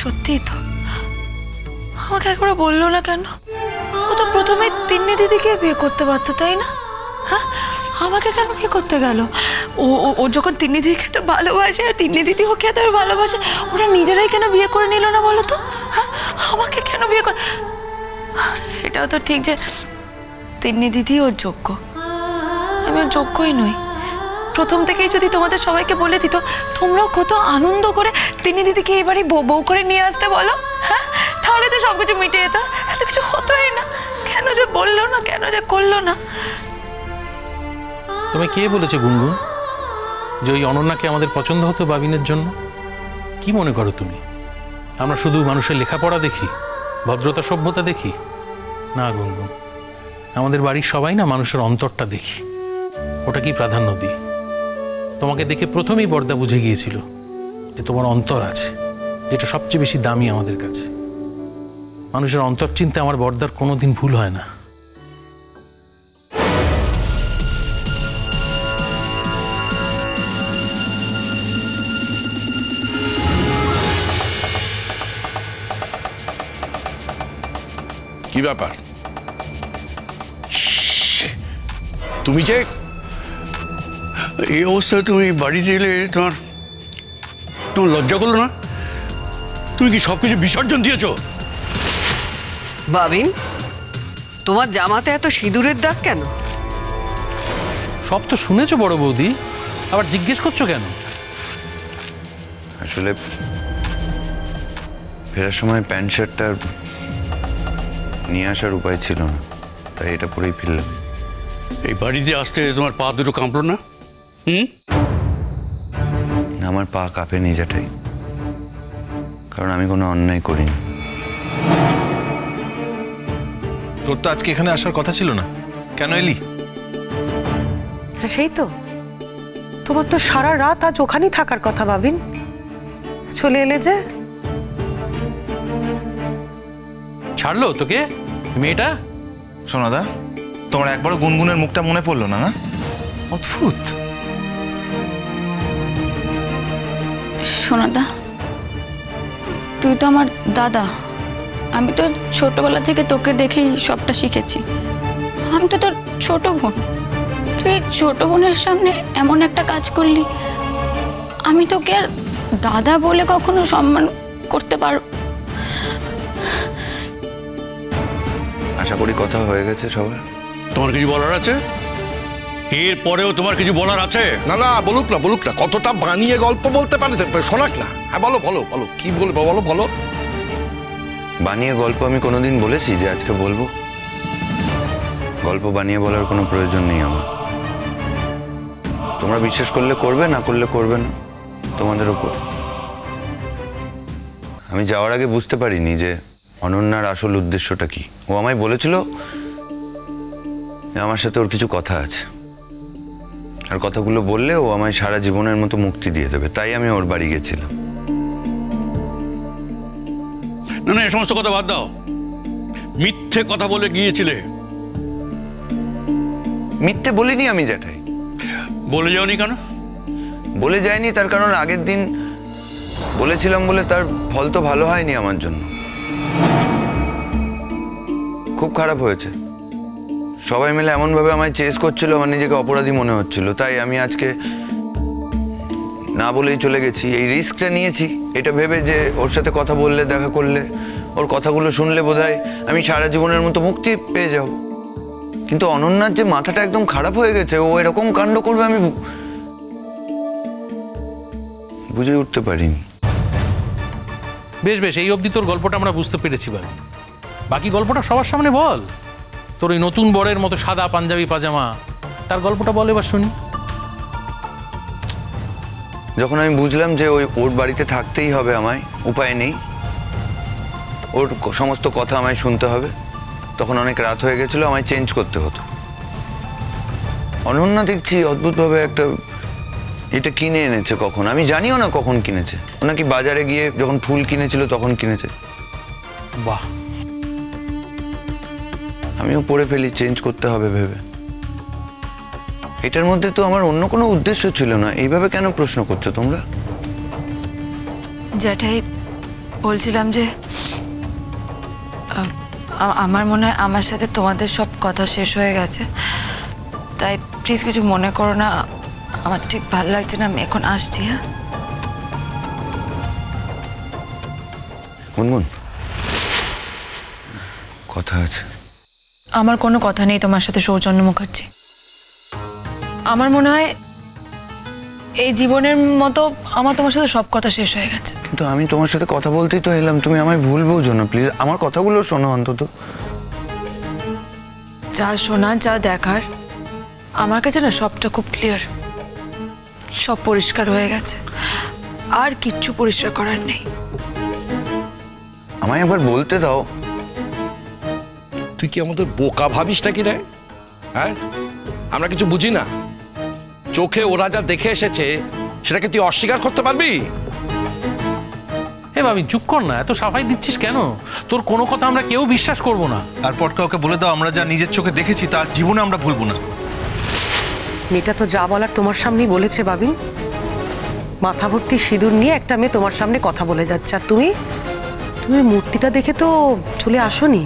সত্যি তো আমাকে একবার বললো না কেন? ও তো প্রথমে তিন্নি দিদিকে বিয়ে করতে পারতো, তাই না? হ্যাঁ, আমাকে কেন বিয়ে করতে গেল? ও ও যখন তিন্নি দিদিকে তো ভালোবাসে আর তিন্নি দিদি ওকে তো ভালোবাসে, ওরা নিজেরাই কেন বিয়ে করে নিল না বলো তো? হ্যাঁ, আমাকে কেন বিয়ে করে? এটাও তো ঠিক যে তিন্নি দিদি ওর যোগ্য, আমি ওর যোগ্যই নই। প্রথম থেকেই যদি তোমাদের সবাইকে বলে দিত, তোমরাও কত আনন্দ করে তিন্নি দিদিকে এবারে বউ করে নিয়ে আসতে বলো। হ্যাঁ, তাহলে তো সবকিছু মিটে যেত, এত কিছু হতোই না। কেন যে বললো না, কেন যে করলো না? তুমি কে বলেছে গুনগুন যে ওই অনন্যাকে আমাদের পছন্দ হতো বাবিনের জন্য? কি মনে করো তুমি আমরা শুধু মানুষের লেখাপড়া দেখি, ভদ্রতা সভ্যতা দেখি? না গুনগুন, আমাদের বাড়ির সবাই না মানুষের অন্তরটা দেখি, ওটাকেই প্রাধান্য দিই। তোমাকে দেখে প্রথমেই বর্দা বুঝে গিয়েছিল যে তোমার অন্তর আছে, যেটা সবচেয়ে বেশি দামি আমাদের কাছে। মানুষের অন্তর চিনতে আমার বর্দার কোনোদিন ভুল হয় না। কি ব্যাপার? তুমি যে এই অবস্থায় তুমি বাড়িতে এলে, তোমার লজ্জা করলো না? তুমি কি সবকিছু বিসর্জন দিয়েছো? বাবিন, তোমার জামাতে এত সিঁদুরের দাগ কেন? সব তো শুনেছো বড় বৌদি, আবার জিজ্ঞেস করছো কেন? আসলে ফেরার সময় প্যান্ট শার্টটা নিয়ে আসার উপায় ছিল না, তাই এটা পরেই ফিরলাম। এই বাড়িতে আসতে তোমার পা দুটো কাঁপলো না? আমার পা কাঁপেনি জ্যাঠাই, কারণ আমি কোনো অন্যায় করিনি। তোর তো আজকে এখানে আসার কথা ছিল না, কেন এলি? হ্যাঁ সেই তো, তোমার তো সারা রাত আজ ওখানেই থাকার কথা বাবিন, চলে এলে যে। ছাড়লো তোকে মেয়েটা? সোনাদা, তোমার একবারও গুনগুনের মুখটা মনে পড়লো না? না, অদ্ভুত। সোনাদা, তুই তো আমার দাদা, আমি তো ছোটবেলা থেকে তোকে দেখেই সবটা শিখেছি। আমি তো তোর ছোট বোন, তুই ছোট বোনের সামনে এমন একটা কাজ করলি, আমি তোকে আর দাদা বলে কখনো সম্মান করতে পারব? আশা করি কথা হয়ে গেছে সবার। তোমার কিছু বলার আছে? এর পরেও তোমার কিছু বলার আছে? না না, বলুক না, বলুক না। কতটা বানিয়ে গল্প বলতে পারে শোনাক না। হ্যাঁ বলো বলো বলো, কি বলবো বলো বলো। বানিয়ে গল্প আমি কোনোদিন বলেছি যে আজকে বলবো? গল্প বানিয়ে বলার কোনো প্রয়োজন নেই আমার। তোমরা বিশ্বাস করলে করবে, না করলে করবে না, তোমাদের ওপর। আমি যাওয়ার আগে বুঝতে পারিনি যে অনন্যার আসল উদ্দেশ্যটা কি। ও আমায় বলেছিল আমার সাথে ওর কিছু কথা আছে, আর কথাগুলো বললে ও আমায় সারা জীবনের মতো মুক্তি দিয়ে দেবে, তাই আমি ওর বাড়ি গেছিলাম। না না, এই সমস্ত কথা বাদ দাও। মিথ্যে কথা বলে গিয়েছিলে। মিথ্যে বলিনি আমি জ্যাঠাই। বলে যাওনি কেন? বলে যায়নি তার কারণ আগের দিন বলেছিলাম বলে তার ফল তো ভালো হয়নি আমার জন্য, খুব খারাপ হয়েছে। সবাই মিলে এমনভাবে আমায় চেস করছিল, আমার নিজেকে অপরাধী মনে হচ্ছিল, তাই আমি আজকে না বলেই চলে গেছি। এই রিস্কটা নিয়েছি এটা ভেবে যে ওর সাথে কথা বললে, দেখা করলে, ওর কথাগুলো শুনলে বোধহয় আমি সারা জীবনের মতো মুক্তি পেয়ে যাব। কিন্তু অনন্যার যে মাথাটা একদম খারাপ হয়ে গেছে, ও এরকম কাণ্ড করবে আমি বুঝে উঠতে পারিনি। বেশ বেশ, এই অবধি তোর গল্পটা আমরা বুঝতে পেরেছি। বাকি গল্পটা সবার সামনে বল। তোর ওই নতুন বরের মতো সাদা পাঞ্জাবি পাজামা, তার গল্পটা বল এবার শুনি। যখন আমি বুঝলাম যে ওর বাড়িতে থাকতেই হবে আমায়, উপায় নেই, ওর সমস্ত কথা আমায় শুনতে হবে, তখন অনেক রাত হয়ে গেছিল, আমায় চেঞ্জ করতে হতো। অনন্যা দেখছি অদ্ভুতভাবে একটা এটা কিনে এনেছে। কখন আমি জানিও না কখন কিনেছে। ও নাকি বাজারে গিয়ে যখন ফুল কিনেছিল তখন কিনেছে। বাহ, আমিও পরে ফেলি, চেঞ্জ করতে হবে ভেবে। এটার মধ্যে তো আমার অন্য কোনো উদ্দেশ্য ছিল না। এইভাবে কেন প্রশ্ন করছো তোমরা? জ্যাঠাই, ও বলছিলাম যে আমার মনে হয় আমার সাথে তোমাদের সব কথা শেষ হয়ে গেছে, তাই প্লিজ কিছু মনে করো না। আমার ঠিক ভালো লাগছে না, আমি এখন আসছি। হ্যাঁ গুনগুন, কথা আছে। আমার কোনো কথা নেই তোমার সাথে সৌজন্য মুখার্জি। আমার মনে হয় এই জীবনের মতো আমার তোমার সাথে সব কথা শেষ হয়ে গেছে। কিন্তু আমি তোমার সাথে কথা বলতেই তো এলাম, তুমি আমায় ভুল বোঝো না প্লিজ। আমার কথাগুলো শোনো অন্তত। যা শোনা যা দেখার আমার কাছে না সবটা খুব ক্লিয়ার, সব পরিষ্কার হয়ে গেছে, আর কিচ্ছু পরিষ্কার করার নেই। আমায় একবার বলতে দাও। তুই কি আমাদের বোকা ভাবিস নাকি রে? হ্যাঁ, আমরা কিছু বুঝি না? চোখে ওরা যা দেখে এসেছে সেটাকে তুই অস্বীকার করতে পারবি? এ ভাবি চুপ কর না, এত সাফাই দিচ্ছিস কেন? তোর কোনো কথা আমরা কেউ বিশ্বাস করব না। তারপর কাউকে বলে দাও আমরা যা নিজের চোখে দেখেছি তার জীবনে আমরা ভুলবো না। মেয়েটা তো যা বলার তোমার সামনেই বলেছে বাবিন। মাথা ভর্তি সিঁদুর নিয়ে একটা মেয়ে তোমার সামনে কথা বলে যাচ্ছে, আর তুমি মূর্তিটা দেখে তো চলে আসোনি।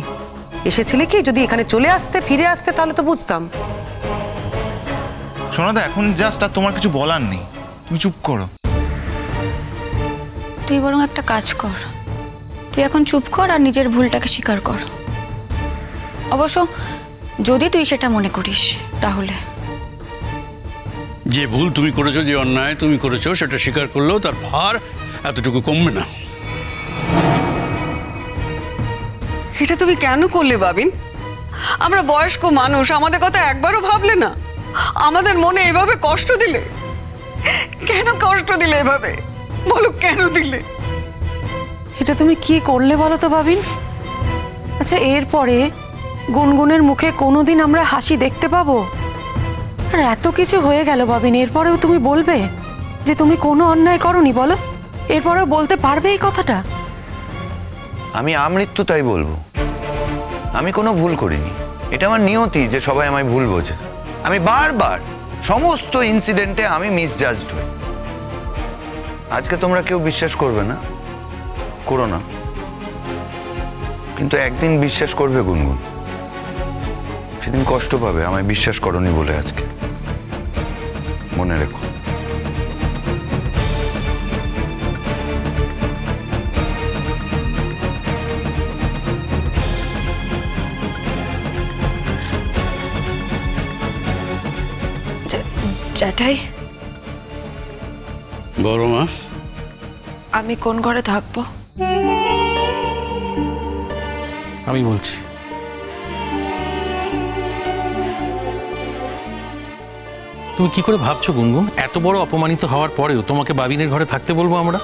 এসেছিলে কি যদি এখানে চলে আসতে, ফিরে আসতে, তাহলে তো বুঝতাম। সোনাদা, এখন জাস্ট আর তোমার কিছু বলার নেই, তুমি চুপ করো। তুই বরং একটা কাজ কর, তুই এখন চুপ কর আর নিজের ভুলটাকে স্বীকার কর। অবশ্য যদি তুই সেটা মনে করিস তাহলে। যে ভুল তুমি করেছো, যে অন্যায় তুমি করেছো, সেটা স্বীকার করলেও তার ভার এতটুকু কমবে না। এটা তুমি কেন করলে বাবিন? আমরা বয়স্ক মানুষ, আমাদের কথা একবারও ভাবলে না? আমাদের মনে এভাবে কষ্ট দিলে কেন? কষ্ট দিলে এভাবে বলো, কেন দিলে? এটা তুমি কি করলে বলো তো বাবিন? আচ্ছা, এরপরে গুনগুনের মুখে কোনোদিন আমরা হাসি দেখতে পাবো? আর এত কিছু হয়ে গেল বাবিন, এরপরেও তুমি বলবে যে তুমি কোনো অন্যায় করনি? বলো, এরপরেও বলতে পারবে এই কথাটা? আমি আমৃত্যু তাই বলবো, আমি কোনো ভুল করিনি। এটা আমার নিয়তি যে সবাই আমায় ভুল বোঝে। আমি বারবার সমস্ত ইনসিডেন্টে আমি মিসজাজড হই। আজকে তোমরা কেউ বিশ্বাস করবে না, করো না, কিন্তু একদিন বিশ্বাস করবে গুনগুন। সেদিন কষ্ট পাবে আমায় বিশ্বাস করনি বলে। আজকে মনে রেখো। জ্যাঠাই, বড় মা, আমি কোন ঘরে থাকবো? আমি বলছি। তুমি কি করে ভাবছো গুনগুন? এত বড় অপমানিত হওয়ার পরেও তোমাকে বাবিনের ঘরে থাকতে বলবো আমরা?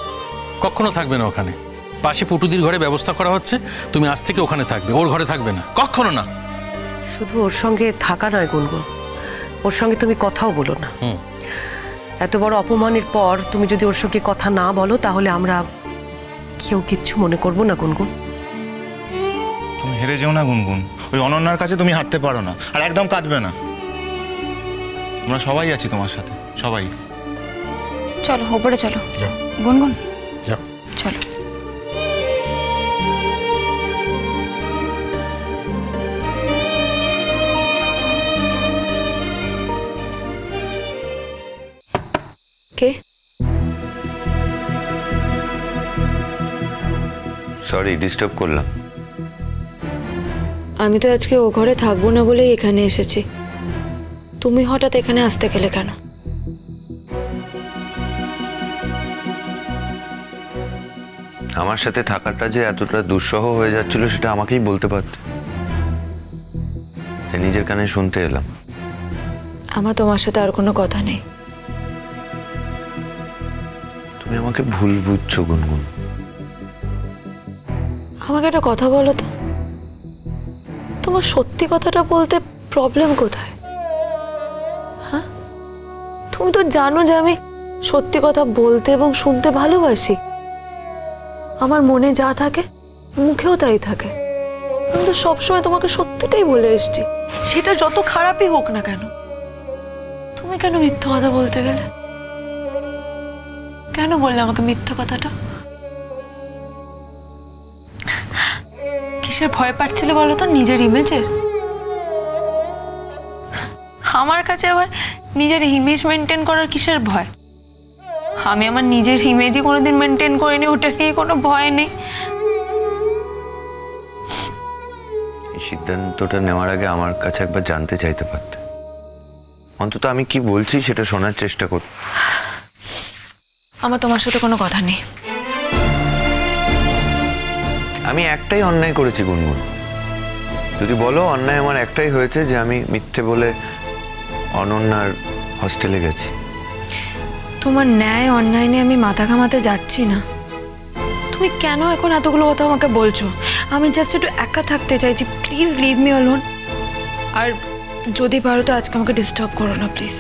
কখনো থাকবে না ওখানে। পাশে পুটুদির ঘরে ব্যবস্থা করা হচ্ছে, তুমি আজ থেকে ওখানে থাকবে, ওর ঘরে থাকবে না। কখনো না। শুধু ওর সঙ্গে থাকা নয় গুনগুন, ওর সঙ্গে তুমি কথাও বলো না। এত বড় অপমানের পর তুমি যদি ওর সঙ্গে কথা না বলো তাহলে আমরা কেউ কিচ্ছু মনে করবো না গুনগুন। তুমি হেরে যেও না গুনগুন, ওই অনন্যার কাছে তুমি হারতে পারো না। আর একদম কাঁদবে না, আমরা সবাই আছি তোমার সাথে, সবাই। চলো ওপরে চলো যাও। গুনগুন যাও। চলো। কে? সরি, ডিস্টার্ব করলাম। আমি তো আজকে ও ঘরে থাকবো না বলেই এখানে এসেছি। তুমি হঠাৎ এখানে আসতে গেলে কেন? আমার সাথে থাকাটা যে এতটা দুঃসহ হয়ে যাচ্ছিল সেটা আমাকেই বলতে পারতে। তাই নিজের কানে শুনতে এলাম। আমার তোমার সাথে আর কোনো কথা নেই। তুমি আমাকে ভুল বুঝছো গুনগুন। আমাকে একটা কথা বলো তো, তোমার সত্যি কথাটা বলতে প্রবলেম কোথায়? হ্যাঁ, তুমি তো জানো যে আমি সত্যি কথা বলতে এবং শুনতে ভালোবাসি। আমার মনে যা থাকে মুখেও তাই থাকে। আমি তো সবসময় তোমাকে সত্যিটাই বলে এসেছি, সেটা যত খারাপই হোক না কেন। তুমি কেন মিথ্যা কথা বলতে গেলে? কেন বললে আমাকে মিথ্যা কথাটা? কিসের ভয় পাচ্ছিলে বলো তো? নিজের ইমেজের? আমার কাছে আবার নিজের ইমেজ মেনটেন করার কিসের ভয়? আমি আমার নিজের ইমেজই কোনোদিন মেনটেন করিনি, ওটা নিয়ে কোনো ভয় নেই। এই সিদ্ধান্তটা নেওয়ার আগে আমার কাছে একবার জানতে চাইতে পারতে, অন্তত আমি কি বলছি সেটা শোনার চেষ্টা কর। আমার তোমার সাথে কোনো কথা নেই। আমি একটাই অন্যায় করেছি গুনগুন, যদি বলো অন্যায় আমার একটাই হয়েছে যে আমি মিথ্যে বলে অনন্যার হস্টেলে গেছি। তোমার ন্যায় অন্যায় নিয়ে আমি মাথা ঘামাতে যাচ্ছি না। তুমি কেন এখন এতগুলো কথা আমাকে বলছো? আমি জাস্ট একটু একা থাকতে চাইছি, প্লিজ লিভ মি অলোন। আর যদি পারো তো আজকে আমাকে ডিস্টার্ব করো না প্লিজ।